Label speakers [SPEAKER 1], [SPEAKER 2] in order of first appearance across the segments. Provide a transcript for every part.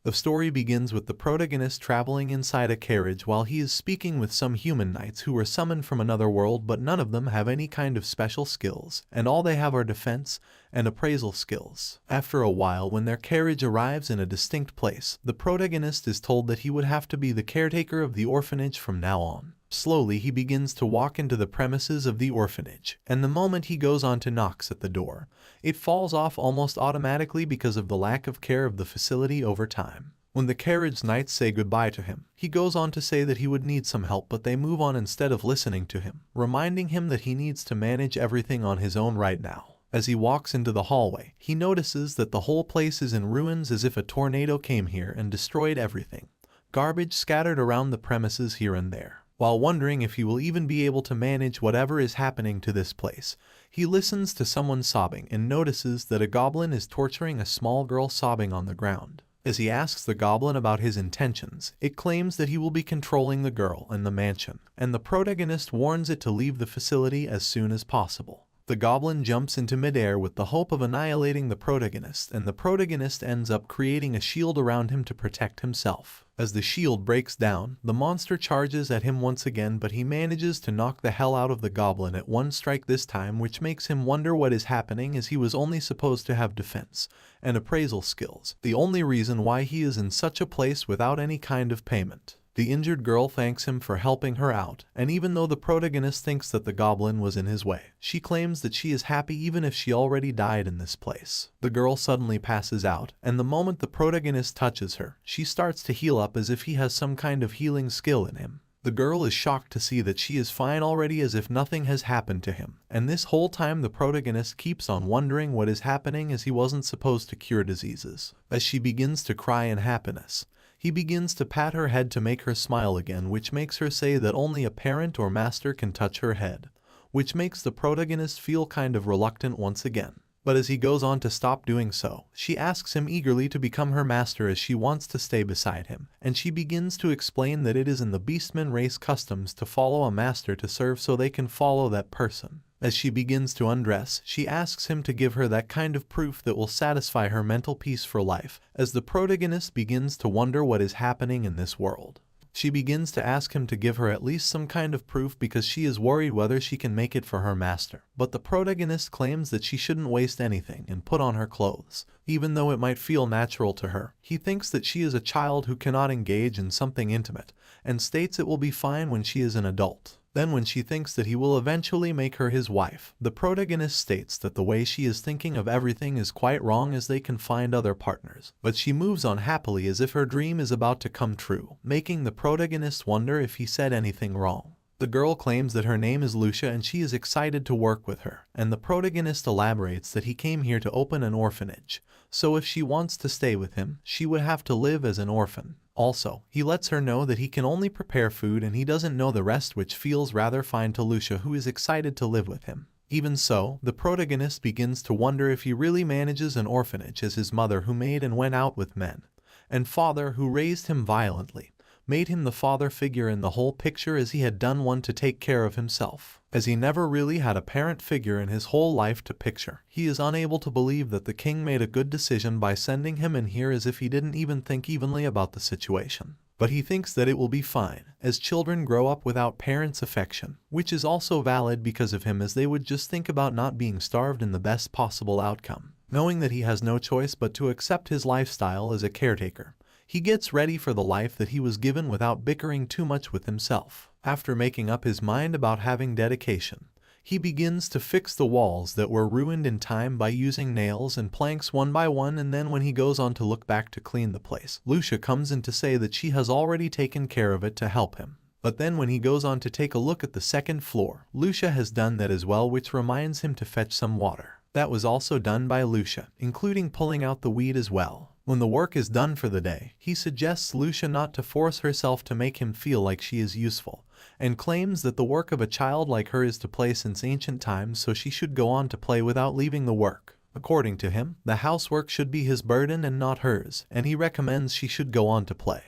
[SPEAKER 1] The story begins with the protagonist traveling inside a carriage while he is speaking with some human knights who were summoned from another world, but none of them have any kind of special skills, and all they have are defense and appraisal skills. After a while, when their carriage arrives in a distinct place, the protagonist is told that he would have to be the caretaker of the orphanage from now on. Slowly he begins to walk into the premises of the orphanage, and the moment he goes on to knocks at the door, it falls off almost automatically because of the lack of care of the facility over time. When the carriage knights say goodbye to him, he goes on to say that he would need some help, but they move on instead of listening to him, reminding him that he needs to manage everything on his own right now. As he walks into the hallway, he notices that the whole place is in ruins, as if a tornado came here and destroyed everything. Garbage scattered around the premises here and there. While wondering if he will even be able to manage whatever is happening to this place, he listens to someone sobbing and notices that a goblin is torturing a small girl sobbing on the ground. As he asks the goblin about his intentions, it claims that he will be controlling the girl and the mansion, and the protagonist warns it to leave the facility as soon as possible. The goblin jumps into midair with the hope of annihilating the protagonist, and the protagonist ends up creating a shield around him to protect himself. As the shield breaks down, the monster charges at him once again, but he manages to knock the hell out of the goblin at one strike this time, which makes him wonder what is happening, as he was only supposed to have defense and appraisal skills, the only reason why he is in such a place without any kind of payment. The injured girl thanks him for helping her out, and even though the protagonist thinks that the goblin was in his way, she claims that she is happy even if she already died in this place. The girl suddenly passes out, and the moment the protagonist touches her, she starts to heal up as if he has some kind of healing skill in him. The girl is shocked to see that she is fine already, as if nothing has happened to him, and this whole time the protagonist keeps on wondering what is happening, as he wasn't supposed to cure diseases. As she begins to cry in happiness, he begins to pat her head to make her smile again, which makes her say that only a parent or master can touch her head, which makes the protagonist feel kind of reluctant once again. But as he goes on to stop doing so, she asks him eagerly to become her master, as she wants to stay beside him, and she begins to explain that it is in the beastman race customs to follow a master to serve, so they can follow that person. As she begins to undress, she asks him to give her that kind of proof that will satisfy her mental peace for life, as the protagonist begins to wonder what is happening in this world. She begins to ask him to give her at least some kind of proof because she is worried whether she can make it for her master. But the protagonist claims that she shouldn't waste anything and put on her clothes. Even though it might feel natural to her, he thinks that she is a child who cannot engage in something intimate, and states it will be fine when she is an adult. Then when she thinks that he will eventually make her his wife, the protagonist states that the way she is thinking of everything is quite wrong, as they can find other partners. But she moves on happily as if her dream is about to come true, making the protagonist wonder if he said anything wrong. The girl claims that her name is Lucia and she is excited to work with her, and the protagonist elaborates that he came here to open an orphanage, so if she wants to stay with him, she would have to live as an orphan. Also, he lets her know that he can only prepare food and he doesn't know the rest, which feels rather fine to Lucia, who is excited to live with him. Even so, the protagonist begins to wonder if he really manages an orphanage, as his mother, who made and went out with men, and father, who raised him violently, made him the father figure in the whole picture, as he had done one to take care of himself. As he never really had a parent figure in his whole life to picture, he is unable to believe that the king made a good decision by sending him in here, as if he didn't even think evenly about the situation. But he thinks that it will be fine, as children grow up without parents' affection, which is also valid because of him, as they would just think about not being starved in the best possible outcome. Knowing that he has no choice but to accept his lifestyle as a caretaker, he gets ready for the life that he was given without bickering too much with himself. After making up his mind about having dedication, he begins to fix the walls that were ruined in time by using nails and planks one by one, and then when he goes on to look back to clean the place, Lucia comes in to say that she has already taken care of it to help him. But then when he goes on to take a look at the second floor, Lucia has done that as well, which reminds him to fetch some water. That was also done by Lucia, including pulling out the weed as well. When the work is done for the day, he suggests Lucia not to force herself to make him feel like she is useful, and claims that the work of a child like her is to play since ancient times, so she should go on to play without leaving the work. According to him, the housework should be his burden and not hers, and he recommends she should go on to play.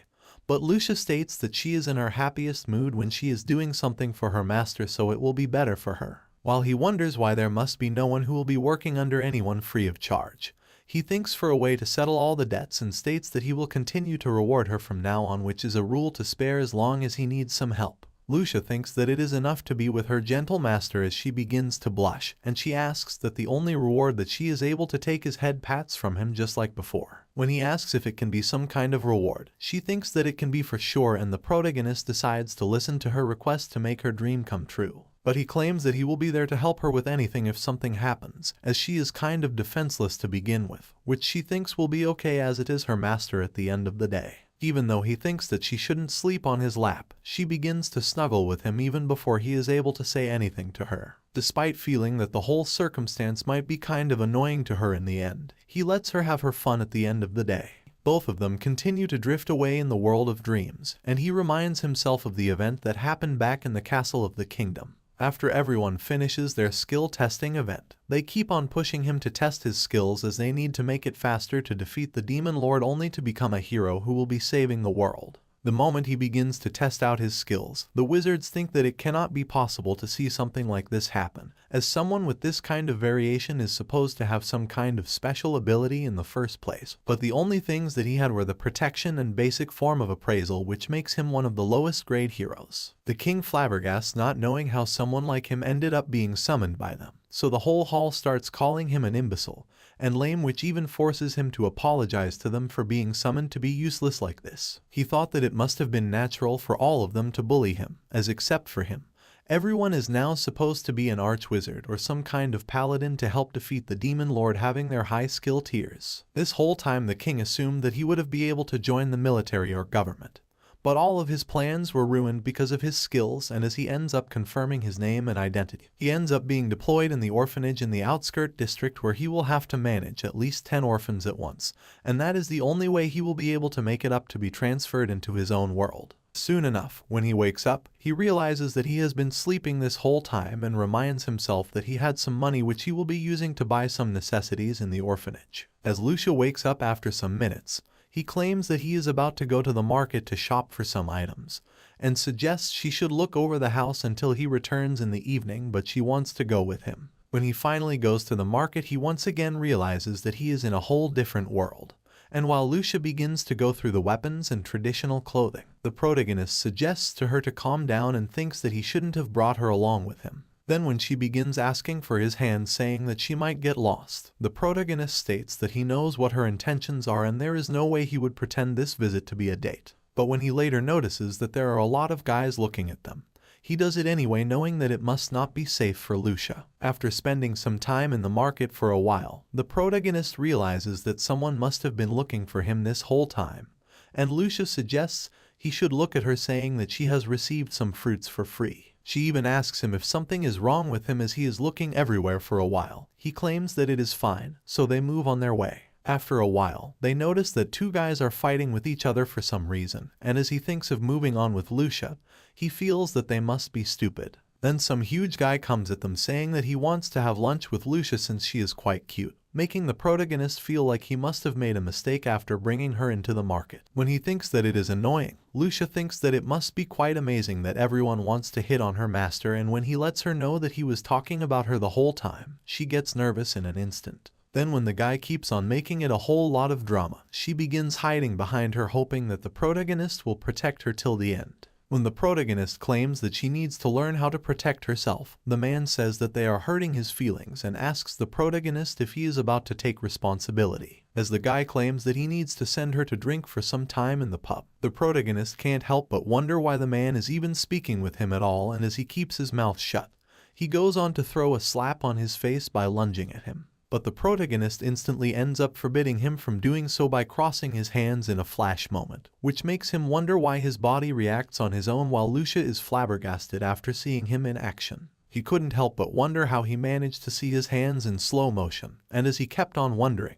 [SPEAKER 1] But Lucia states that she is in her happiest mood when she is doing something for her master, so it will be better for her. While he wonders why there must be no one who will be working under anyone free of charge, He thinks for a way to settle all the debts and states that he will continue to reward her from now on, which is a rule to spare as long as he needs some help. Lucia thinks that it is enough to be with her gentle master as she begins to blush, and she asks that the only reward that she is able to take is head pats from him just like before. When he asks if it can be some kind of reward, she thinks that it can be for sure, and the protagonist decides to listen to her request to make her dream come true. But he claims that he will be there to help her with anything if something happens, as she is kind of defenseless to begin with, which she thinks will be okay as it is her master at the end of the day. Even though he thinks that she shouldn't sleep on his lap, she begins to snuggle with him even before he is able to say anything to her. Despite feeling that the whole circumstance might be kind of annoying to her in the end, he lets her have her fun at the end of the day. Both of them continue to drift away in the world of dreams, and he reminds himself of the event that happened back in the castle of the kingdom. After everyone finishes their skill testing event, they keep on pushing him to test his skills as they need to make it faster to defeat the demon lord, only to become a hero who will be saving the world. The moment he begins to test out his skills, the wizards think that it cannot be possible to see something like this happen, as someone with this kind of variation is supposed to have some kind of special ability in the first place. But the only things that he had were the protection and basic form of appraisal, which makes him one of the lowest grade heroes. The king flabbergasts, not knowing how someone like him ended up being summoned by them. So the whole hall starts calling him an imbecile and lame, which even forces him to apologize to them for being summoned to be useless like this. He thought that it must have been natural for all of them to bully him, as except for him, everyone is now supposed to be an archwizard or some kind of paladin to help defeat the demon lord, having their high skill tiers. This whole time the king assumed that he would be able to join the military or government. But all of his plans were ruined because of his skills, and as he ends up confirming his name and identity, he ends up being deployed in the orphanage in the outskirt district, where he will have to manage at least 10 orphans at once, and that is the only way he will be able to make it up to be transferred into his own world. Soon enough, when he wakes up, he realizes that he has been sleeping this whole time and reminds himself that he had some money which he will be using to buy some necessities in the orphanage. As Lucia wakes up after some minutes, he claims that he is about to go to the market to shop for some items, and suggests she should look over the house until he returns in the evening, but she wants to go with him. When he finally goes to the market, he once again realizes that he is in a whole different world. And while Lucia begins to go through the weapons and traditional clothing, the protagonist suggests to her to calm down and thinks that he shouldn't have brought her along with him. Then when she begins asking for his hand, saying that she might get lost, the protagonist states that he knows what her intentions are and there is no way he would pretend this visit to be a date. But when he later notices that there are a lot of guys looking at them, he does it anyway, knowing that it must not be safe for Lucia. After spending some time in the market for a while, the protagonist realizes that someone must have been looking for him this whole time, and Lucia suggests he should look at her, saying that she has received some fruits for free. She even asks him if something is wrong with him, as he is looking everywhere for a while. He claims that it is fine, so they move on their way. After a while, they notice that 2 guys are fighting with each other for some reason, and as he thinks of moving on with Lucia, he feels that they must be stupid. Then some huge guy comes at them, saying that he wants to have lunch with Lucia since she is quite cute, making the protagonist feel like he must have made a mistake after bringing her into the market. When he thinks that it is annoying, Lucia thinks that it must be quite amazing that everyone wants to hit on her master, and when he lets her know that he was talking about her the whole time, she gets nervous in an instant. Then when the guy keeps on making it a whole lot of drama, she begins hiding behind her, hoping that the protagonist will protect her till the end. When the protagonist claims that she needs to learn how to protect herself, the man says that they are hurting his feelings and asks the protagonist if he is about to take responsibility. As the guy claims that he needs to send her to drink for some time in the pub, the protagonist can't help but wonder why the man is even speaking with him at all, and as he keeps his mouth shut, he goes on to throw a slap on his face by lunging at him. But the protagonist instantly ends up forbidding him from doing so by crossing his hands in a flash moment, which makes him wonder why his body reacts on his own, while Lucia is flabbergasted after seeing him in action. He couldn't help but wonder how he managed to see his hands in slow motion, and as he kept on wondering,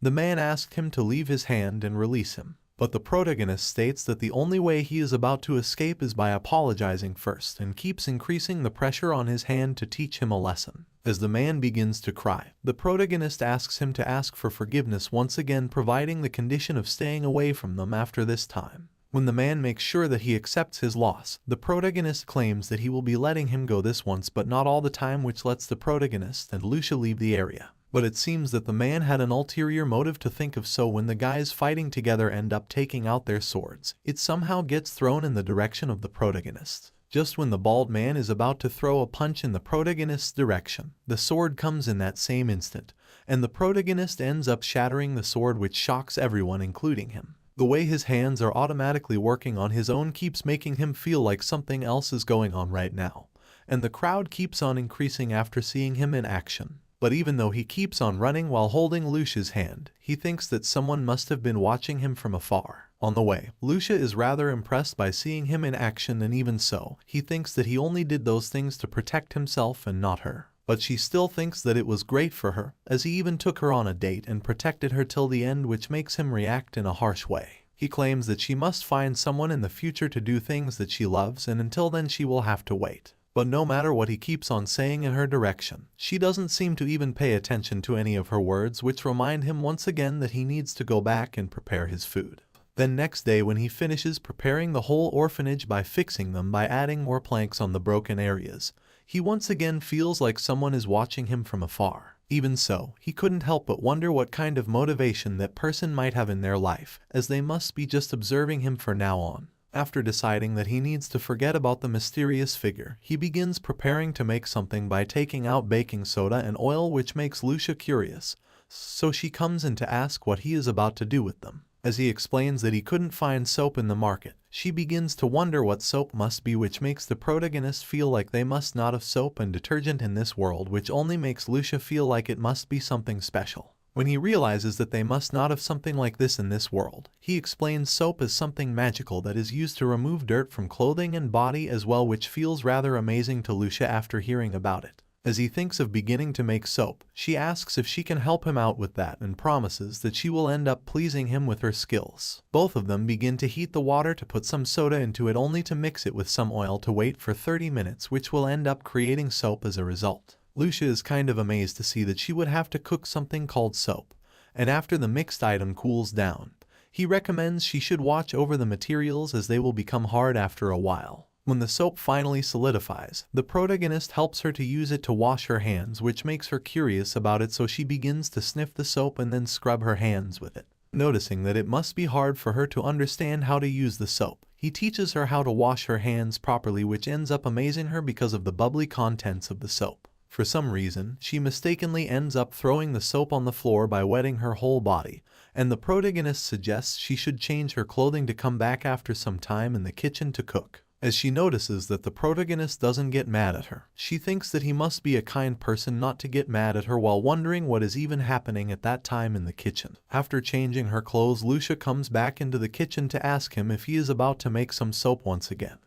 [SPEAKER 1] the man asked him to leave his hand and release him. But the protagonist states that the only way he is about to escape is by apologizing first, and keeps increasing the pressure on his hand to teach him a lesson. As the man begins to cry, the protagonist asks him to ask for forgiveness once again, providing the condition of staying away from them after this time. When the man makes sure that he accepts his loss, the protagonist claims that he will be letting him go this once but not all the time, which lets the protagonist and Lucia leave the area. But it seems that the man had an ulterior motive to think of, so when the guys fighting together end up taking out their swords, it somehow gets thrown in the direction of the protagonist. Just when the bald man is about to throw a punch in the protagonist's direction, the sword comes in that same instant, and the protagonist ends up shattering the sword, which shocks everyone including him. The way his hands are automatically working on his own keeps making him feel like something else is going on right now, and the crowd keeps on increasing after seeing him in action. But even though he keeps on running while holding Lucia's hand, he thinks that someone must have been watching him from afar. On the way, Lucia is rather impressed by seeing him in action, and even so, he thinks that he only did those things to protect himself and not her. But she still thinks that it was great for her, as he even took her on a date and protected her till the end, which makes him react in a harsh way. He claims that she must find someone in the future to do things that she loves, and until then she will have to wait. But no matter what he keeps on saying in her direction, she doesn't seem to even pay attention to any of her words, which remind him once again that he needs to go back and prepare his food. Then next day, when he finishes preparing the whole orphanage by fixing them by adding more planks on the broken areas, he once again feels like someone is watching him from afar. Even so, he couldn't help but wonder what kind of motivation that person might have in their life, as they must be just observing him for now on. After deciding that he needs to forget about the mysterious figure, he begins preparing to make something by taking out baking soda and oil, which makes Lucia curious, so she comes in to ask what he is about to do with them. As he explains that he couldn't find soap in the market, she begins to wonder what soap must be, which makes the protagonist feel like they must not have soap and detergent in this world, which only makes Lucia feel like it must be something special. When he realizes that they must not have something like this in this world, he explains soap as something magical that is used to remove dirt from clothing and body as well, which feels rather amazing to Lucia after hearing about it. As he thinks of beginning to make soap, she asks if she can help him out with that and promises that she will end up pleasing him with her skills. Both of them begin to heat the water to put some soda into it, only to mix it with some oil to wait for 30 minutes, which will end up creating soap as a result. Lucia is kind of amazed to see that she would have to cook something called soap, and after the mixed item cools down, he recommends she should watch over the materials as they will become hard after a while. When the soap finally solidifies, the protagonist helps her to use it to wash her hands, which makes her curious about it, so she begins to sniff the soap and then scrub her hands with it. Noticing that it must be hard for her to understand how to use the soap, he teaches her how to wash her hands properly, which ends up amazing her because of the bubbly contents of the soap. For some reason, she mistakenly ends up throwing the soap on the floor by wetting her whole body, and the protagonist suggests she should change her clothing to come back after some time in the kitchen to cook. As she notices that the protagonist doesn't get mad at her, she thinks that he must be a kind person not to get mad at her, while wondering what is even happening at that time in the kitchen. After changing her clothes, Lucia comes back into the kitchen to ask him if he is about to make some soap once again,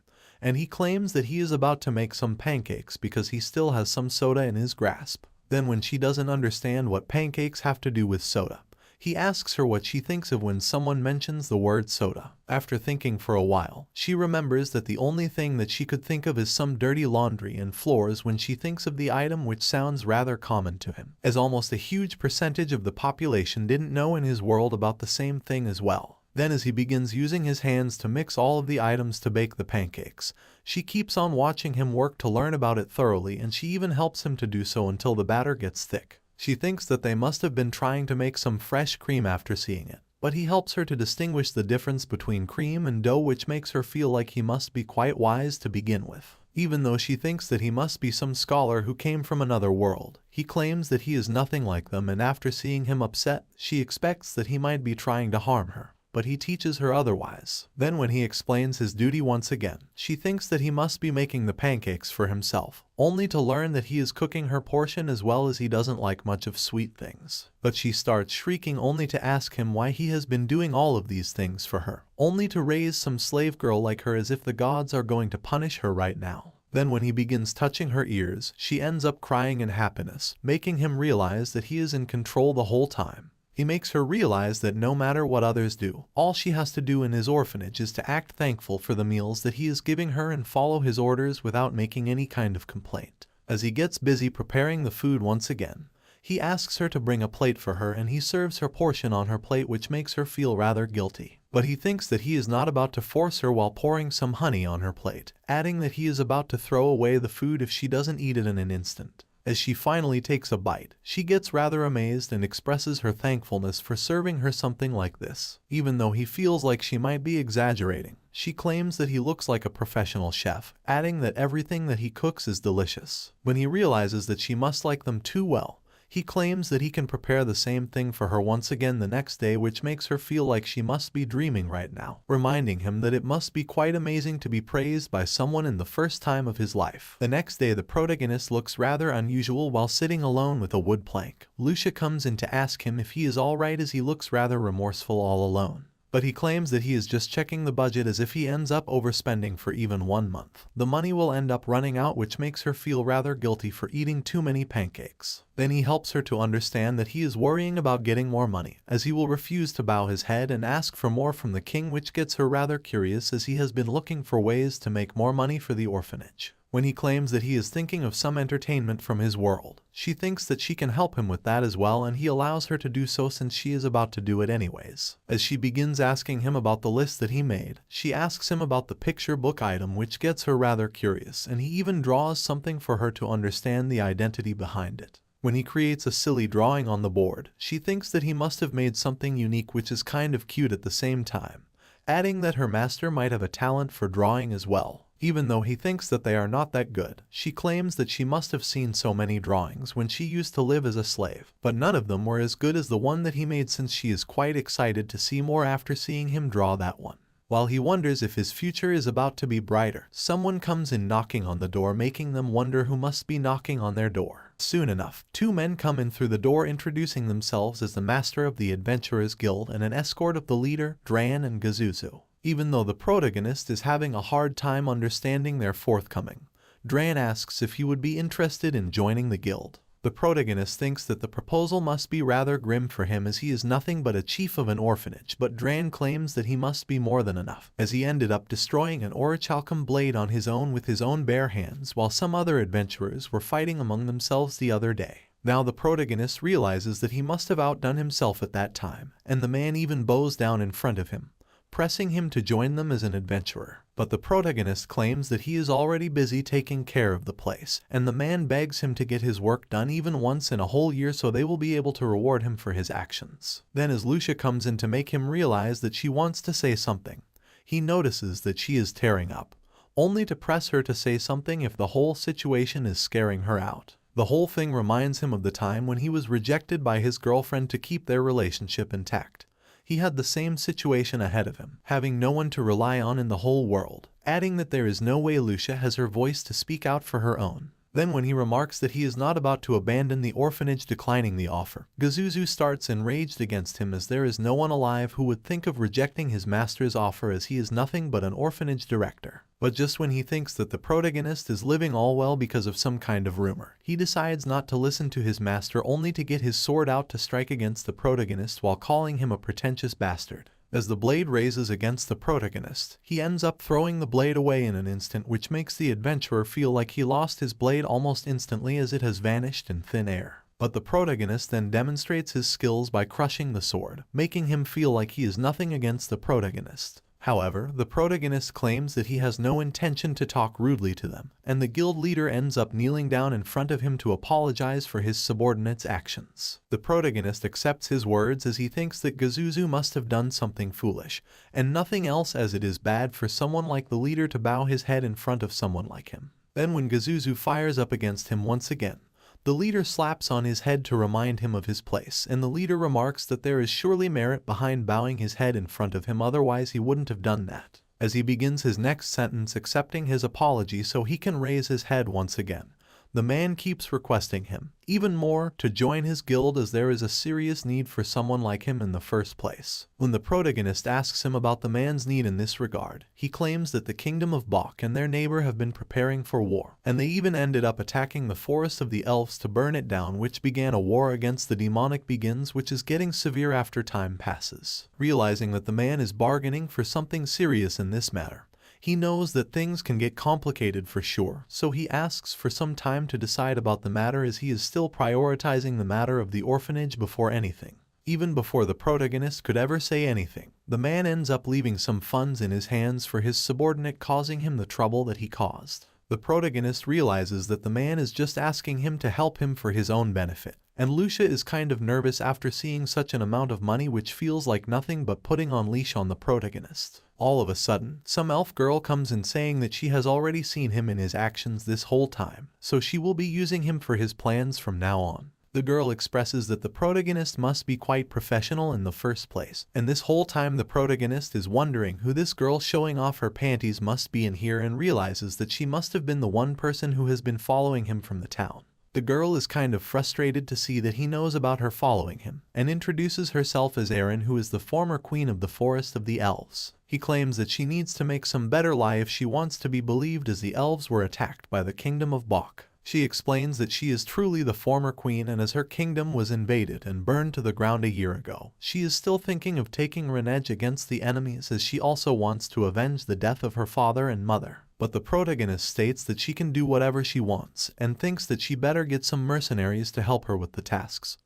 [SPEAKER 1] and he claims that he is about to make some pancakes because he still has some soda in his grasp. Then when she doesn't understand what pancakes have to do with soda, he asks her what she thinks of when someone mentions the word soda. After thinking for a while, she remembers that the only thing that she could think of is some dirty laundry and floors when she thinks of the item, which sounds rather common to him, as almost a huge percentage of the population didn't know in his world about the same thing as well. Then as he begins using his hands to mix all of the items to bake the pancakes, she keeps on watching him work to learn about it thoroughly, and she even helps him to do so until the batter gets thick. She thinks that they must have been trying to make some fresh cream after seeing it, but he helps her to distinguish the difference between cream and dough, which makes her feel like he must be quite wise to begin with. Even though she thinks that he must be some scholar who came from another world, he claims that he is nothing like them, and after seeing him upset, she expects that he might be trying to harm her, but he teaches her otherwise. Then when he explains his duty once again, she thinks that he must be making the pancakes for himself, only to learn that he is cooking her portion as well, as he doesn't like much of sweet things. But she starts shrieking only to ask him why he has been doing all of these things for her, only to raise some slave girl like her, as if the gods are going to punish her right now. Then when he begins touching her ears, she ends up crying in happiness, making him realize that he is in control the whole time. He makes her realize that no matter what others do, all she has to do in his orphanage is to act thankful for the meals that he is giving her and follow his orders without making any kind of complaint. As he gets busy preparing the food once again, he asks her to bring a plate for her, and he serves her portion on her plate, which makes her feel rather guilty. But he thinks that he is not about to force her while pouring some honey on her plate, adding that he is about to throw away the food if she doesn't eat it in an instant. As she finally takes a bite, she gets rather amazed and expresses her thankfulness for serving her something like this. Even though he feels like she might be exaggerating, she claims that he looks like a professional chef, adding that everything that he cooks is delicious. When he realizes that she must like them too well, he claims that he can prepare the same thing for her once again the next day, which makes her feel like she must be dreaming right now, reminding him that it must be quite amazing to be praised by someone in the first time of his life. The next day the protagonist looks rather unusual while sitting alone with a wood plank. Lucia comes in to ask him if he is alright as he looks rather remorseful all alone. But he claims that he is just checking the budget as if he ends up overspending for even 1 month. The money will end up running out, which makes her feel rather guilty for eating too many pancakes. Then he helps her to understand that he is worrying about getting more money, as he will refuse to bow his head and ask for more from the king, which gets her rather curious as he has been looking for ways to make more money for the orphanage. When he claims that he is thinking of some entertainment from his world, she thinks that she can help him with that as well, and he allows her to do so since she is about to do it anyways. As she begins asking him about the list that he made, she asks him about the picture book item, which gets her rather curious, and he even draws something for her to understand the identity behind it. When he creates a silly drawing on the board, she thinks that he must have made something unique, which is kind of cute at the same time, adding that her master might have a talent for drawing as well. Even though he thinks that they are not that good, she claims that she must have seen so many drawings when she used to live as a slave, but none of them were as good as the one that he made, since she is quite excited to see more after seeing him draw that one. While he wonders if his future is about to be brighter, someone comes in knocking on the door, making them wonder who must be knocking on their door. Soon enough, 2 men come in through the door, introducing themselves as the master of the Adventurers Guild and an escort of the leader, Dran and Gazuzu. Even though the protagonist is having a hard time understanding their forthcoming, Dran asks if he would be interested in joining the guild. The protagonist thinks that the proposal must be rather grim for him, as he is nothing but a chief of an orphanage, but Dran claims that he must be more than enough, as he ended up destroying an orichalcum blade on his own with his own bare hands, while some other adventurers were fighting among themselves the other day. Now the protagonist realizes that he must have outdone himself at that time, and the man even bows down in front of him, pressing him to join them as an adventurer. But the protagonist claims that he is already busy taking care of the place, and the man begs him to get his work done even once in a whole year, so they will be able to reward him for his actions. Then as Lucia comes in to make him realize that she wants to say something, he notices that she is tearing up, only to press her to say something if the whole situation is scaring her out. The whole thing reminds him of the time when he was rejected by his girlfriend to keep their relationship intact. He had the same situation ahead of him, having no one to rely on in the whole world, adding that there is no way Lucia has her voice to speak out for her own. Then when he remarks that he is not about to abandon the orphanage, declining the offer, Gazuzu starts enraged against him, as there is no one alive who would think of rejecting his master's offer, as he is nothing but an orphanage director. But just when he thinks that the protagonist is living all well because of some kind of rumor, he decides not to listen to his master, only to get his sword out to strike against the protagonist while calling him a pretentious bastard. As the blade raises against the protagonist, he ends up throwing the blade away in an instant, which makes the adventurer feel like he lost his blade almost instantly, as it has vanished in thin air. But the protagonist then demonstrates his skills by crushing the sword, making him feel like he is nothing against the protagonist. However, the protagonist claims that he has no intention to talk rudely to them, and the guild leader ends up kneeling down in front of him to apologize for his subordinate's actions. The protagonist accepts his words, as he thinks that Gazuzu must have done something foolish, and nothing else, as it is bad for someone like the leader to bow his head in front of someone like him. Then when Gazuzu fires up against him once again, the leader slaps on his head to remind him of his place, and the leader remarks that there is surely merit behind bowing his head in front of him, otherwise he wouldn't have done that. As he begins his next sentence accepting his apology so he can raise his head once again, the man keeps requesting him, even more, to join his guild, as there is a serious need for someone like him in the first place. When the protagonist asks him about the man's need in this regard, he claims that the kingdom of Bok and their neighbor have been preparing for war, and they even ended up attacking the forest of the elves to burn it down, which began a war against the demonic begins, which is getting severe after time passes. Realizing that the man is bargaining for something serious in this matter, he knows that things can get complicated for sure, so he asks for some time to decide about the matter, as he is still prioritizing the matter of the orphanage before anything. Even before the protagonist could ever say anything, the man ends up leaving some funds in his hands for his subordinate, causing him the trouble that he caused. The protagonist realizes that the man is just asking him to help him for his own benefit, and Lucia is kind of nervous after seeing such an amount of money, which feels like nothing but putting on leash on the protagonist. All of a sudden, some elf girl comes in saying that she has already seen him in his actions this whole time, so she will be using him for his plans from now on. The girl expresses that the protagonist must be quite professional in the first place, and this whole time the protagonist is wondering who this girl showing off her panties must be in here, and realizes that she must have been the one person who has been following him from the town. The girl is kind of frustrated to see that he knows about her following him, and introduces herself as Erin, who is the former queen of the Forest of the Elves. He claims that she needs to make some better lie if she wants to be believed, as the elves were attacked by the kingdom of Bok. She explains that she is truly the former queen, and as her kingdom was invaded and burned to the ground a year ago, she is still thinking of taking revenge against the enemies, as she also wants to avenge the death of her father and mother. But the protagonist states that she can do whatever she wants, and thinks that she better get some mercenaries to help her with the tasks.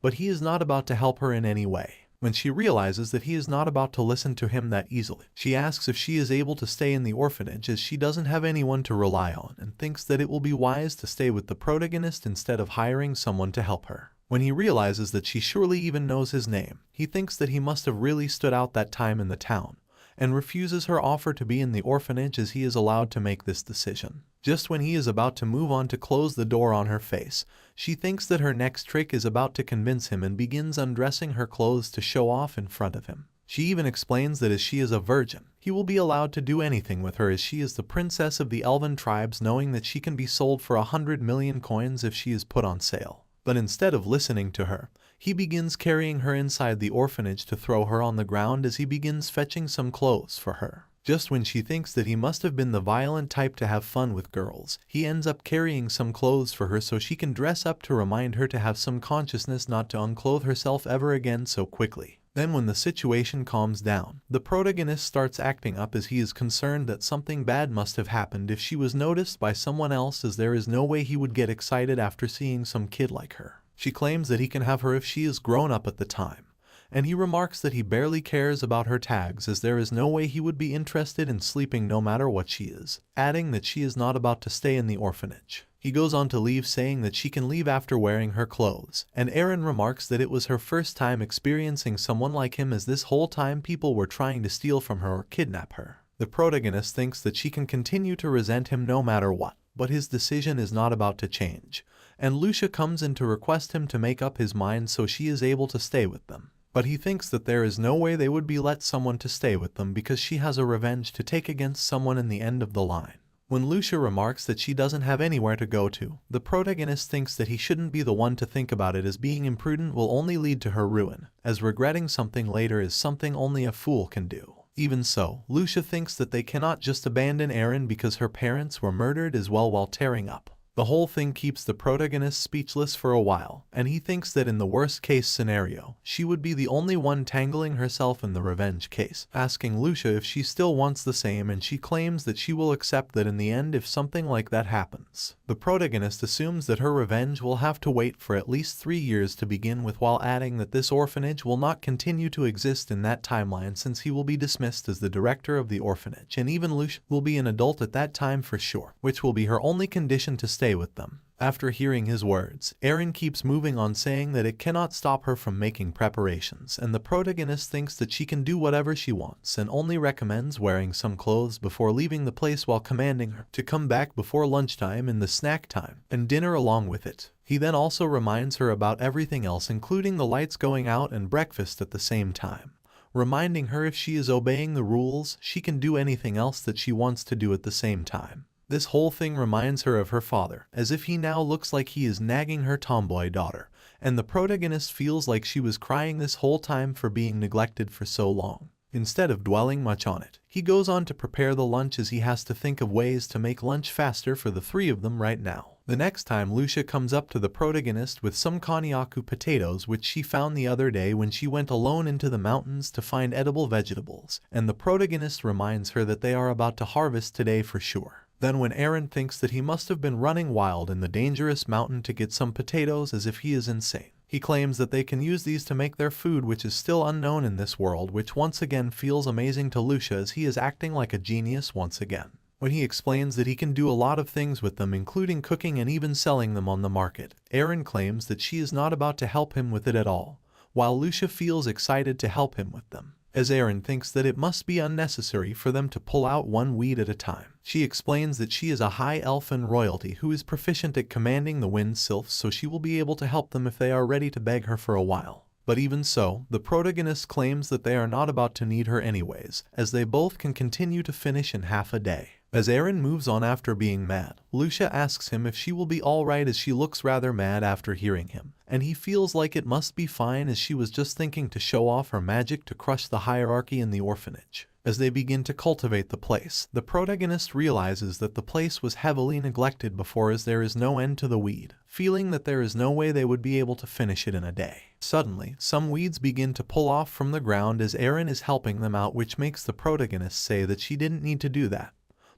[SPEAKER 1] But he is not about to help her in any way. When she realizes that he is not about to listen to him that easily, she asks if she is able to stay in the orphanage, as she doesn't have anyone to rely on, and thinks that it will be wise to stay with the protagonist instead of hiring someone to help her. When he realizes that she surely even knows his name, he thinks that he must have really stood out that time in the town, and refuses her offer to be in the orphanage, as he is allowed to make this decision. Just when he is about to move on to close the door on her face, she thinks that her next trick is about to convince him, and begins undressing her clothes to show off in front of him. She even explains that as she is a virgin, he will be allowed to do anything with her, as she is the princess of the elven tribes, knowing that she can be sold for 100 million coins if she is put on sale. But instead of listening to her, he begins carrying her inside the orphanage to throw her on the ground, as he begins fetching some clothes for her. Just when she thinks that he must have been the violent type to have fun with girls, he ends up carrying some clothes for her so she can dress up, to remind her to have some consciousness not to unclothe herself ever again so quickly. Then when the situation calms down, the protagonist starts acting up, as he is concerned that something bad must have happened if she was noticed by someone else, as there is no way he would get excited after seeing some kid like her. She claims that he can have her if she is grown up at the time, and he remarks that he barely cares about her tags, as there is no way he would be interested in sleeping no matter what she is, adding that she is not about to stay in the orphanage. He goes on to leave, saying that she can leave after wearing her clothes, and Erin remarks that it was her first time experiencing someone like him, as this whole time people were trying to steal from her or kidnap her. The protagonist thinks that she can continue to resent him no matter what, but his decision is not about to change, and Lucia comes in to request him to make up his mind so she is able to stay with them. But he thinks that there is no way they would be let someone to stay with them, because she has a revenge to take against someone in the end of the line. When Lucia remarks that she doesn't have anywhere to go to, the protagonist thinks that he shouldn't be the one to think about it, as being imprudent will only lead to her ruin, as regretting something later is something only a fool can do. Even so, Lucia thinks that they cannot just abandon Erin, because her parents were murdered as well while tearing up. The whole thing keeps the protagonist speechless for a while, and he thinks that in the worst case scenario, she would be the only one tangling herself in the revenge case, asking Lucia if she still wants the same, and she claims that she will accept that in the end if something like that happens. The protagonist assumes that her revenge will have to wait for at least 3 years to begin with, while adding that this orphanage will not continue to exist in that timeline, since he will be dismissed as the director of the orphanage, and even Lucia will be an adult at that time for sure, which will be her only condition to stay with them. After hearing his words, Erin keeps moving on, saying that it cannot stop her from making preparations, and the protagonist thinks that she can do whatever she wants, and only recommends wearing some clothes before leaving the place, while commanding her to come back before lunchtime and the snack time and dinner along with it. He then also reminds her about everything else, including the lights going out and breakfast at the same time, reminding her if she is obeying the rules, she can do anything else that she wants to do at the same time. This whole thing reminds her of her father, as if he now looks like he is nagging her tomboy daughter, and the protagonist feels like she was crying this whole time for being neglected for so long. Instead of dwelling much on it, he goes on to prepare the lunch, as he has to think of ways to make lunch faster for the 3 of them right now. The next time, Lucia comes up to the protagonist with some konyaku potatoes which she found the other day when she went alone into the mountains to find edible vegetables, and the protagonist reminds her that they are about to harvest today for sure. Then when Erin thinks that he must have been running wild in the dangerous mountain to get some potatoes, as if he is insane, he claims that they can use these to make their food, which is still unknown in this world, which once again feels amazing to Lucia, as he is acting like a genius once again. When he explains that he can do a lot of things with them, including cooking and even selling them on the market, Aaron claims that she is not about to help him with it at all, while Lucia feels excited to help him with them, as Aaron thinks that it must be unnecessary for them to pull out one weed at a time. She explains that she is a high elfin royalty who is proficient at commanding the wind sylphs, so she will be able to help them if they are ready to beg her for a while. But even so, the protagonist claims that they are not about to need her anyways, as they both can continue to finish in half a day. As Aaron moves on after being mad, Lucia asks him if she will be alright, as she looks rather mad after hearing him, and he feels like it must be fine, as she was just thinking to show off her magic to crush the hierarchy in the orphanage. As they begin to cultivate the place, the protagonist realizes that the place was heavily neglected before, as there is no end to the weed, feeling that there is no way they would be able to finish it in a day. Suddenly, some weeds begin to pull off from the ground as Aaron is helping them out, which makes the protagonist say that she didn't need to do that,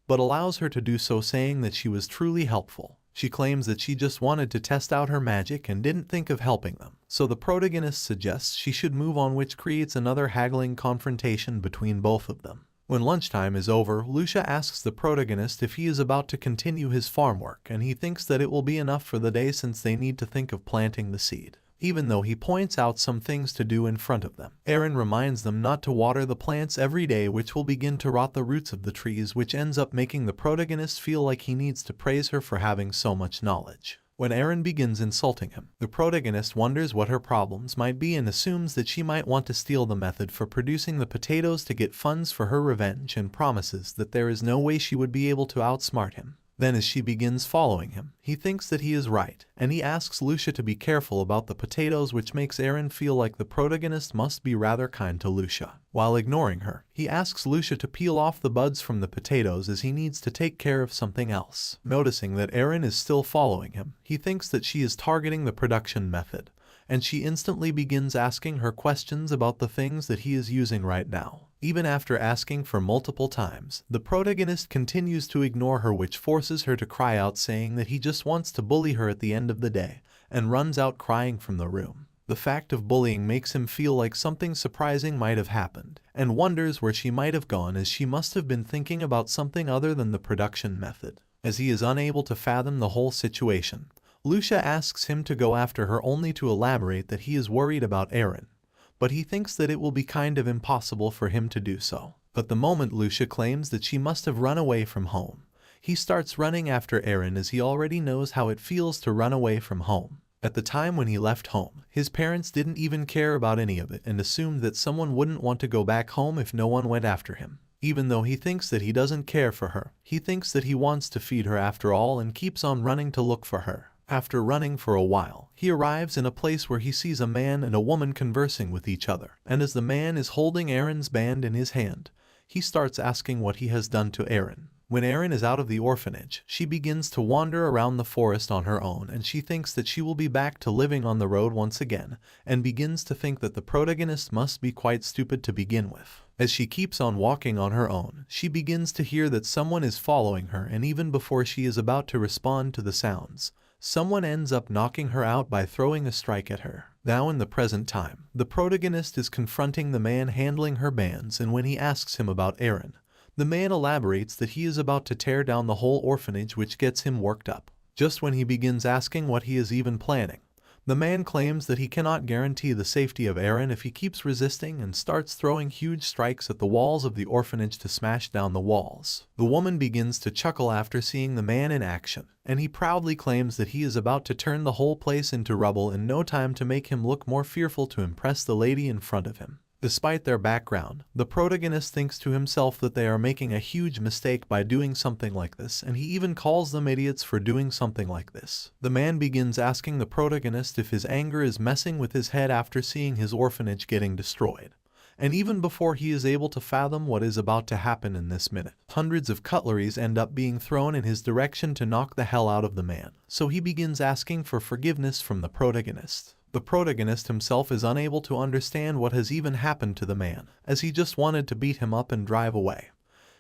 [SPEAKER 1] but allows her to do so, saying that she was truly helpful. She claims that she just wanted to test out her magic and didn't think of helping them, so the protagonist suggests she should move on, which creates another haggling confrontation between both of them. When lunchtime is over, Lucia asks the protagonist if he is about to continue his farm work, and he thinks that it will be enough for the day since they need to think of planting the seed, even though he points out some things to do in front of them. Aaron reminds them not to water the plants every day, which will begin to rot the roots of the trees, which ends up making the protagonist feel like he needs to praise her for having so much knowledge. When Aaron begins insulting him, the protagonist wonders what her problems might be and assumes that she might want to steal the method for producing the potatoes to get funds for her revenge, and promises that there is no way she would be able to outsmart him. Then as she begins following him, he thinks that he is right, and he asks Lucia to be careful about the potatoes, which makes Aaron feel like the protagonist must be rather kind to Lucia. While ignoring her, he asks Lucia to peel off the buds from the potatoes, as he needs to take care of something else. Noticing that Aaron is still following him, he thinks that she is targeting the production method, and she instantly begins asking her questions about the things that he is using right now. Even after asking for multiple times, the protagonist continues to ignore her, which forces her to cry out, saying that he just wants to bully her at the end of the day, and runs out crying from the room. The fact of bullying makes him feel like something surprising might have happened, and wonders where she might have gone, as she must have been thinking about something other than the production method. As he is unable to fathom the whole situation, Lucia asks him to go after her, only to elaborate that he is worried about Aaron, but he thinks that it will be kind of impossible for him to do so. But the moment Lucia claims that she must have run away from home, he starts running after Aaron, as he already knows how it feels to run away from home. At the time when he left home, his parents didn't even care about any of it and assumed that someone wouldn't want to go back home if no one went after him. Even though he thinks that he doesn't care for her, he thinks that he wants to feed her after all, and keeps on running to look for her. After running for a while, he arrives in a place where he sees a man and a woman conversing with each other, and as the man is holding Aaron's band in his hand, he starts asking what he has done to Aaron. When Aaron is out of the orphanage, she begins to wander around the forest on her own, and she thinks that she will be back to living on the road once again, and begins to think that the protagonist must be quite stupid to begin with. As she keeps on walking on her own, she begins to hear that someone is following her, and even before she is about to respond to the sounds, someone ends up knocking her out by throwing a strike at her. Now in the present time, the protagonist is confronting the man handling her bands, and when he asks him about Aaron, the man elaborates that he is about to tear down the whole orphanage, which gets him worked up. Just when he begins asking what he is even planning, the man claims that he cannot guarantee the safety of Aaron if he keeps resisting, and starts throwing huge strikes at the walls of the orphanage to smash down the walls. The woman begins to chuckle after seeing the man in action, and he proudly claims that he is about to turn the whole place into rubble in no time to make him look more fearful to impress the lady in front of him. Despite their background, the protagonist thinks to himself that they are making a huge mistake by doing something like this, and he even calls them idiots for doing something like this. The man begins asking the protagonist if his anger is messing with his head after seeing his orphanage getting destroyed. And even before he is able to fathom what is about to happen in this minute, hundreds of cutleries end up being thrown in his direction to knock the hell out of the man. So he begins asking for forgiveness from the protagonist. The protagonist himself is unable to understand what has even happened to the man, as he just wanted to beat him up and drive away.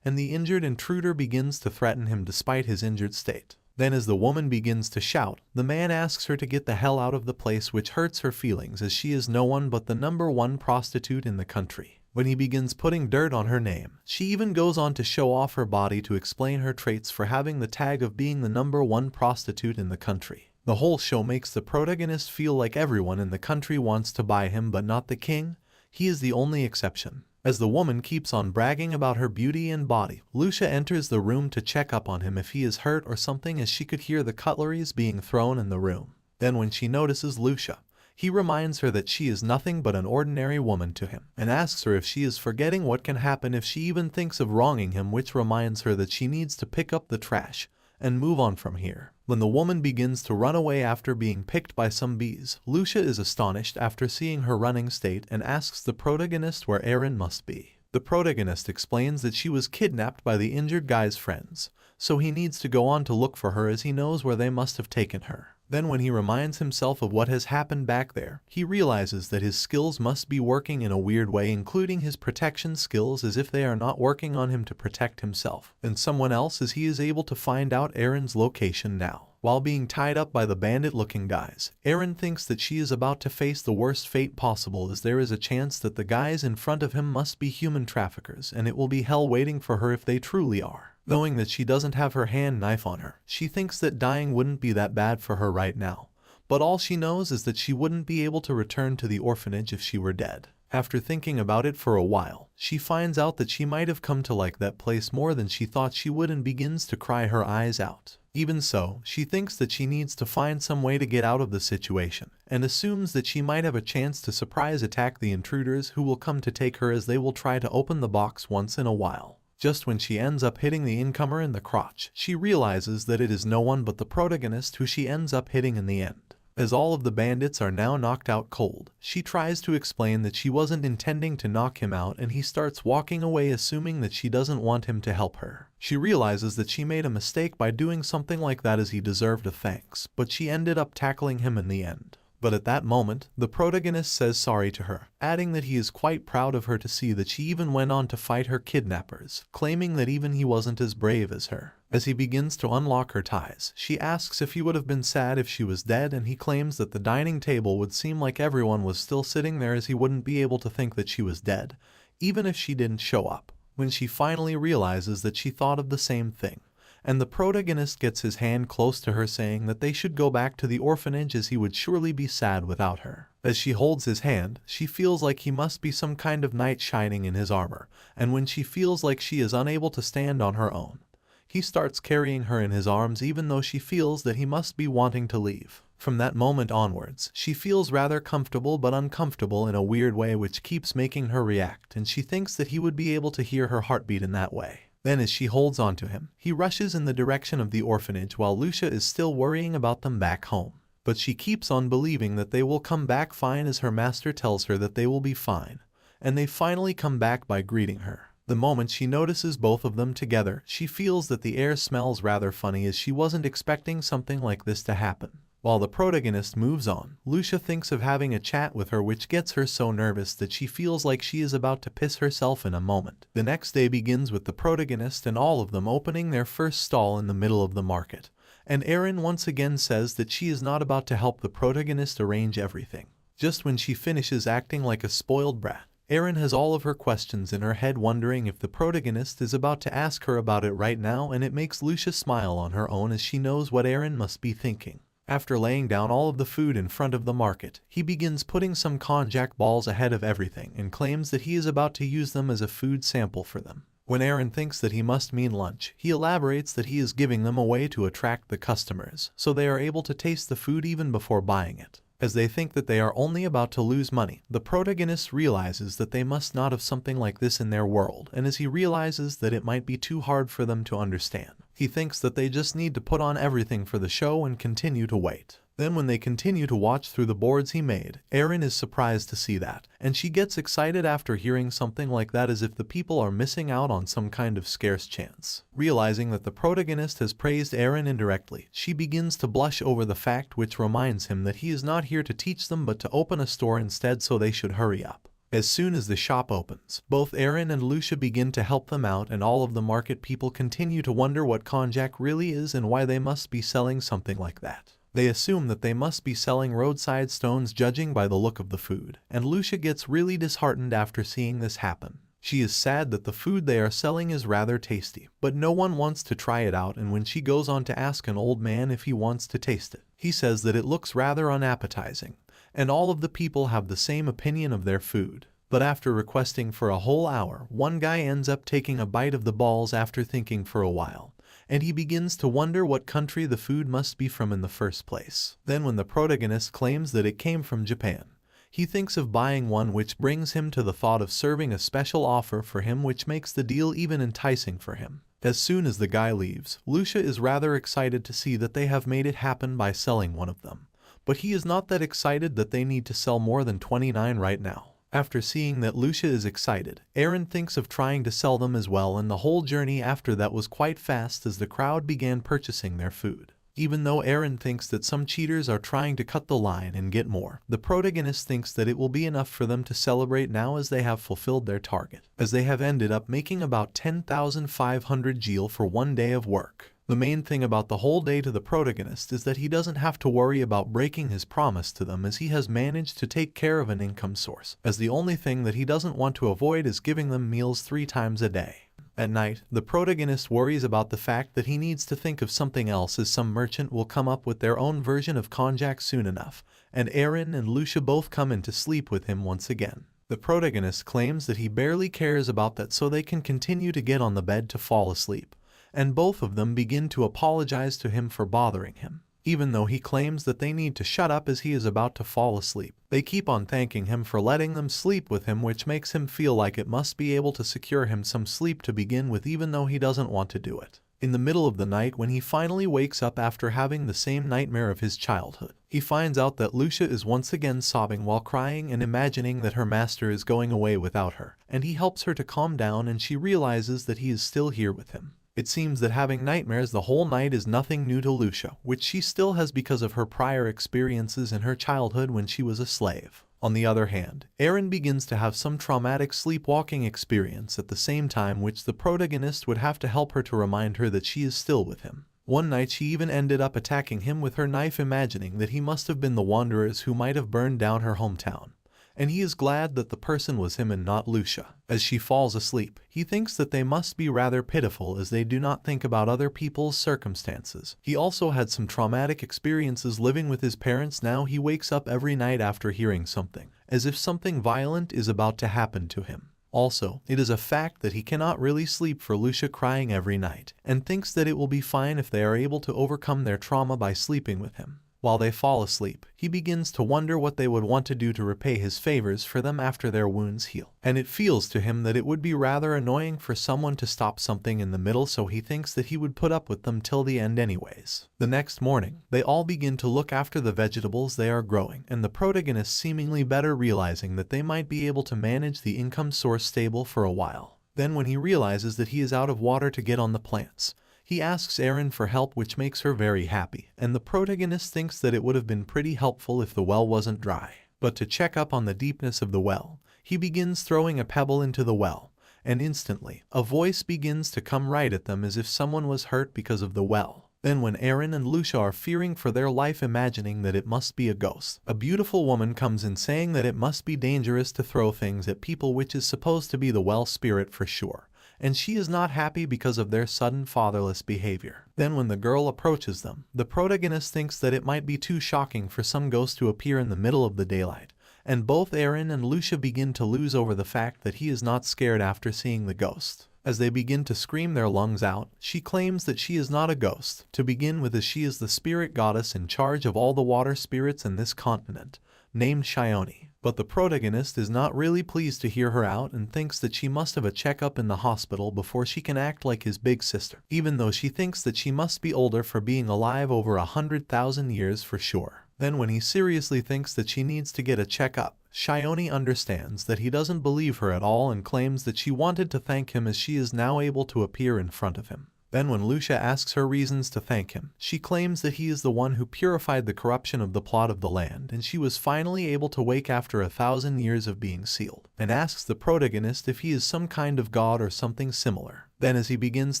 [SPEAKER 1] And the injured intruder begins to threaten him despite his injured state. Then as the woman begins to shout, the man asks her to get the hell out of the place, which hurts her feelings, as she is no one but the #1 prostitute in the country. when he begins putting dirt on her name. She even goes on to show off her body to explain her traits for having the tag of being the #1 prostitute in the country. The whole show makes the protagonist feel like everyone in the country wants to buy him but not the king. He is the only exception. As the woman keeps on bragging about her beauty and body, Lucia enters the room to check up on him if he is hurt or something, as she could hear the cutleries being thrown in the room. Then when she notices Lucia, he reminds her that she is nothing but an ordinary woman to him, and asks her if she is forgetting what can happen if she even thinks of wronging him, which reminds her that she needs to pick up the trash and move on from here. When the woman begins to run away after being picked by some bees, Lucia is astonished after seeing her running state and asks the protagonist where Erin must be. The protagonist explains that she was kidnapped by the injured guy's friends, so he needs to go on to look for her as he knows where they must have taken her. Then when he reminds himself of what has happened back there, he realizes that his skills must be working in a weird way, including his protection skills, as if they are not working on him to protect himself and someone else, as he is able to find out Erin's location now. While being tied up by the bandit-looking guys, Erin thinks that she is about to face the worst fate possible, as there is a chance that the guys in front of him must be human traffickers, and it will be hell waiting for her if they truly are. Knowing that she doesn't have her hand knife on her, she thinks that dying wouldn't be that bad for her right now, but all she knows is that she wouldn't be able to return to the orphanage if she were dead. After thinking about it for a while, she finds out that she might have come to like that place more than she thought she would and begins to cry her eyes out. Even so, she thinks that she needs to find some way to get out of the situation, and assumes that she might have a chance to surprise attack the intruders who will come to take her, as they will try to open the box once in a while. Just when she ends up hitting the incomer in the crotch, she realizes that it is no one but the protagonist who she ends up hitting in the end. As all of the bandits are now knocked out cold, she tries to explain that she wasn't intending to knock him out, and he starts walking away, assuming that she doesn't want him to help her. She realizes that she made a mistake by doing something like that, as he deserved a thanks, but she ended up tackling him in the end. But at that moment, the protagonist says sorry to her, adding that he is quite proud of her to see that she even went on to fight her kidnappers, claiming that even he wasn't as brave as her. As he begins to unlock her ties, she asks if he would have been sad if she was dead, and he claims that the dining table would seem like everyone was still sitting there, as he wouldn't be able to think that she was dead, even if she didn't show up. When she finally realizes that she thought of the same thing, and the protagonist gets his hand close to her, saying that they should go back to the orphanage, as he would surely be sad without her. As she holds his hand, she feels like he must be some kind of knight shining in his armor, and when she feels like she is unable to stand on her own, he starts carrying her in his arms, even though she feels that he must be wanting to leave. From that moment onwards, she feels rather comfortable but uncomfortable in a weird way, which keeps making her react, and she thinks that he would be able to hear her heartbeat in that way. Then as she holds onto him, he rushes in the direction of the orphanage, while Lucia is still worrying about them back home. But she keeps on believing that they will come back fine, as her master tells her that they will be fine, and they finally come back by greeting her. The moment she notices both of them together, she feels that the air smells rather funny, as she wasn't expecting something like this to happen. While the protagonist moves on, Lucia thinks of having a chat with her, which gets her so nervous that she feels like she is about to piss herself in a moment. The next day begins with the protagonist and all of them opening their first stall in the middle of the market, and Erin once again says that she is not about to help the protagonist arrange everything. Just when she finishes acting like a spoiled brat, Erin has all of her questions in her head, wondering if the protagonist is about to ask her about it right now, and it makes Lucia smile on her own, as she knows what Erin must be thinking. After laying down all of the food in front of the market, he begins putting some konjac balls ahead of everything and claims that he is about to use them as a food sample for them. When Erin thinks that he must mean lunch, he elaborates that he is giving them away to attract the customers, so they are able to taste the food even before buying it. As they think that they are only about to lose money, the protagonist realizes that they must not have something like this in their world, and as he realizes that it might be too hard for them to understand, he thinks that they just need to put on everything for the show and continue to wait. Then when they continue to watch through the boards he made, Erin is surprised to see that, and she gets excited after hearing something like that, as if the people are missing out on some kind of scarce chance. Realizing that the protagonist has praised Erin indirectly, she begins to blush over the fact, which reminds him that he is not here to teach them but to open a store instead, so they should hurry up. As soon as the shop opens, both Erin and Lucia begin to help them out, and all of the market people continue to wonder what konjac really is and why they must be selling something like that. They assume that they must be selling roadside stones judging by the look of the food, and Lucia gets really disheartened after seeing this happen. She is sad that the food they are selling is rather tasty, but no one wants to try it out, and when she goes on to ask an old man if he wants to taste it, he says that it looks rather unappetizing, and all of the people have the same opinion of their food. But after requesting for a whole hour, one guy ends up taking a bite of the balls after thinking for a while, and he begins to wonder what country the food must be from in the first place. Then when the protagonist claims that it came from Japan, he thinks of buying one, which brings him to the thought of serving a special offer for him, which makes the deal even enticing for him. As soon as the guy leaves, Lucia is rather excited to see that they have made it happen by selling one of them. But he is not that excited that they need to sell more than 29 right now. After seeing that Lucia is excited, Aaron thinks of trying to sell them as well, and the whole journey after that was quite fast as the crowd began purchasing their food. Even though Aaron thinks that some cheaters are trying to cut the line and get more, the protagonist thinks that it will be enough for them to celebrate now, as they have fulfilled their target, as they have ended up making about 10,500 gil for one day of work. The main thing about the whole day to the protagonist is that he doesn't have to worry about breaking his promise to them, as he has managed to take care of an income source, as the only thing that he doesn't want to avoid is giving them meals 3 times a day. At night, the protagonist worries about the fact that he needs to think of something else, as some merchant will come up with their own version of konjac soon enough, and Aaron and Lucia both come in to sleep with him once again. The protagonist claims that he barely cares about that, so they can continue to get on the bed to fall asleep, and both of them begin to apologize to him for bothering him. Even though he claims that they need to shut up as he is about to fall asleep, they keep on thanking him for letting them sleep with him, which makes him feel like it must be able to secure him some sleep to begin with, even though he doesn't want to do it. In the middle of the night, when he finally wakes up after having the same nightmare of his childhood, he finds out that Lucia is once again sobbing while crying and imagining that her master is going away without her, and he helps her to calm down, and she realizes that he is still here with him. It seems that having nightmares the whole night is nothing new to Lucia, which she still has because of her prior experiences in her childhood when she was a slave. On the other hand, Aaron begins to have some traumatic sleepwalking experience at the same time, which the protagonist would have to help her to remind her that she is still with him. One night she even ended up attacking him with her knife, imagining that he must have been the wanderers who might have burned down her hometown, and he is glad that the person was him and not Lucia. As she falls asleep, he thinks that they must be rather pitiful, as they do not think about other people's circumstances. He also had some traumatic experiences living with his parents. Now he wakes up every night after hearing something, as if something violent is about to happen to him. Also, it is a fact that he cannot really sleep for Lucia crying every night, and thinks that it will be fine if they are able to overcome their trauma by sleeping with him. While they fall asleep, he begins to wonder what they would want to do to repay his favors for them after their wounds heal. And it feels to him that it would be rather annoying for someone to stop something in the middle, so he thinks that he would put up with them till the end anyways. The next morning, they all begin to look after the vegetables they are growing, and the protagonist seemingly better, realizing that they might be able to manage the income source stable for a while. Then when he realizes that he is out of water to get on the plants, he asks Aaron for help, which makes her very happy, and the protagonist thinks that it would have been pretty helpful if the well wasn't dry. But to check up on the deepness of the well, he begins throwing a pebble into the well, and instantly, a voice begins to come right at them, as if someone was hurt because of the well. Then when Aaron and Lucia are fearing for their life, imagining that it must be a ghost, a beautiful woman comes in saying that it must be dangerous to throw things at people, which is supposed to be the well spirit for sure, and she is not happy because of their sudden fatherless behavior. Then when the girl approaches them, the protagonist thinks that it might be too shocking for some ghost to appear in the middle of the daylight, and both Aaron and Lucia begin to lose over the fact that he is not scared after seeing the ghost. As they begin to scream their lungs out, she claims that she is not a ghost, to begin with, as she is the spirit goddess in charge of all the water spirits in this continent, named Shione. But the protagonist is not really pleased to hear her out, and thinks that she must have a checkup in the hospital before she can act like his big sister, even though she thinks that she must be older for being alive over 100,000 years for sure. Then when he seriously thinks that she needs to get a checkup, Shione understands that he doesn't believe her at all, and claims that she wanted to thank him as she is now able to appear in front of him. Then when Lucia asks her reasons to thank him, she claims that he is the one who purified the corruption of the plot of the land and she was finally able to wake after 1,000 years of being sealed, and asks the protagonist if he is some kind of god or something similar. Then as he begins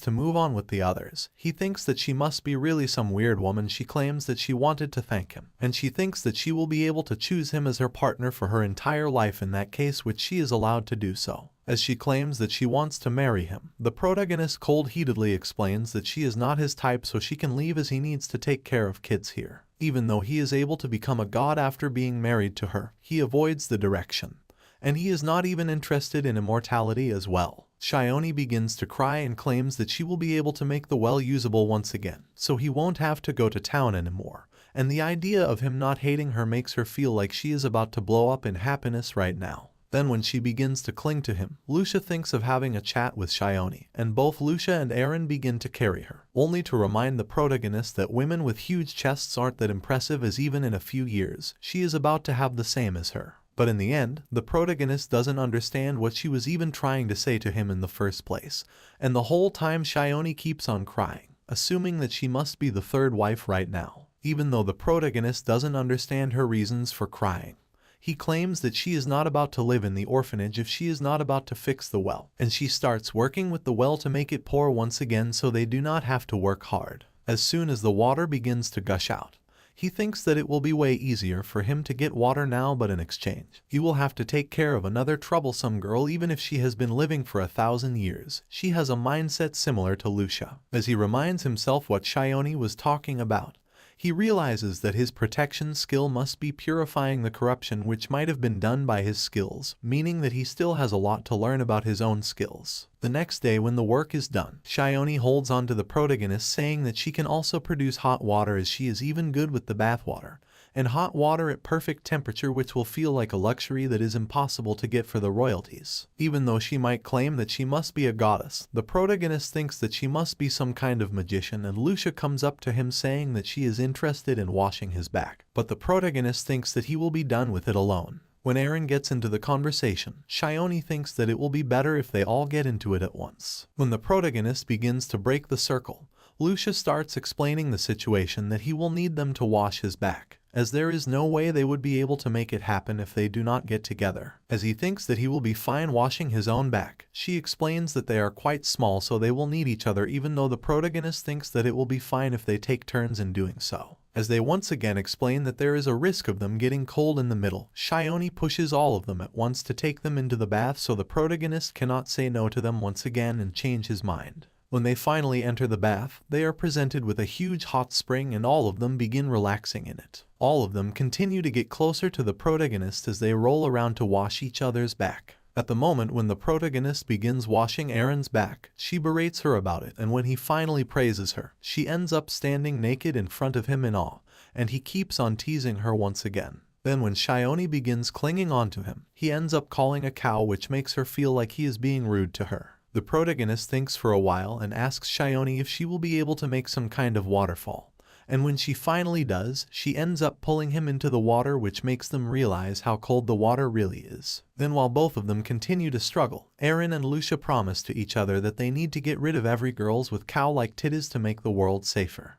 [SPEAKER 1] to move on with the others, he thinks that she must be really some weird woman. She claims that she wanted to thank him, and she thinks that she will be able to choose him as her partner for her entire life in that case, which she is allowed to do so. As she claims that she wants to marry him, the protagonist cold-heatedly explains that she is not his type, so she can leave as he needs to take care of kids here. Even though he is able to become a god after being married to her, he avoids the direction, and he is not even interested in immortality as well. Shione begins to cry and claims that she will be able to make the well usable once again, so he won't have to go to town anymore, and the idea of him not hating her makes her feel like she is about to blow up in happiness right now. Then when she begins to cling to him, Lucia thinks of having a chat with Shione, and both Lucia and Eren begin to carry her, only to remind the protagonist that women with huge chests aren't that impressive, as even in a few years, she is about to have the same as her. But in the end, the protagonist doesn't understand what she was even trying to say to him in the first place, and the whole time Shione keeps on crying, assuming that she must be the third wife right now. Even though the protagonist doesn't understand her reasons for crying, he claims that she is not about to live in the orphanage if she is not about to fix the well, and she starts working with the well to make it pour once again so they do not have to work hard. As soon as the water begins to gush out, he thinks that it will be way easier for him to get water now, but in exchange, he will have to take care of another troublesome girl even if she has been living for 1,000 years. She has a mindset similar to Lucia. As he reminds himself what Shione was talking about, he realizes that his protection skill must be purifying the corruption which might have been done by his skills, meaning that he still has a lot to learn about his own skills. The next day when the work is done, Shione holds on to the protagonist, saying that she can also produce hot water as she is even good with the bath water, and hot water at perfect temperature, which will feel like a luxury that is impossible to get for the royalties. Even though she might claim that she must be a goddess, the protagonist thinks that she must be some kind of magician, and Lucia comes up to him saying that she is interested in washing his back, but the protagonist thinks that he will be done with it alone. When Eren gets into the conversation, Shione thinks that it will be better if they all get into it at once. When the protagonist begins to break the circle, Lucia starts explaining the situation, that he will need them to wash his back, as there is no way they would be able to make it happen if they do not get together. As he thinks that he will be fine washing his own back, she explains that they are quite small so they will need each other, even though the protagonist thinks that it will be fine if they take turns in doing so. As they once again explain that there is a risk of them getting cold in the middle, Shione pushes all of them at once to take them into the bath so the protagonist cannot say no to them once again and change his mind. When they finally enter the bath, they are presented with a huge hot spring and all of them begin relaxing in it. All of them continue to get closer to the protagonist as they roll around to wash each other's back. At the moment when the protagonist begins washing Eren's back, she berates her about it, and when he finally praises her, she ends up standing naked in front of him in awe, and he keeps on teasing her once again. Then when Shione begins clinging onto him, he ends up calling a cow, which makes her feel like he is being rude to her. The protagonist thinks for a while and asks Shione if she will be able to make some kind of waterfall, and when she finally does, she ends up pulling him into the water, which makes them realize how cold the water really is. Then while both of them continue to struggle, Eren and Lucia promise to each other that they need to get rid of every girls with cow-like titties to make the world safer.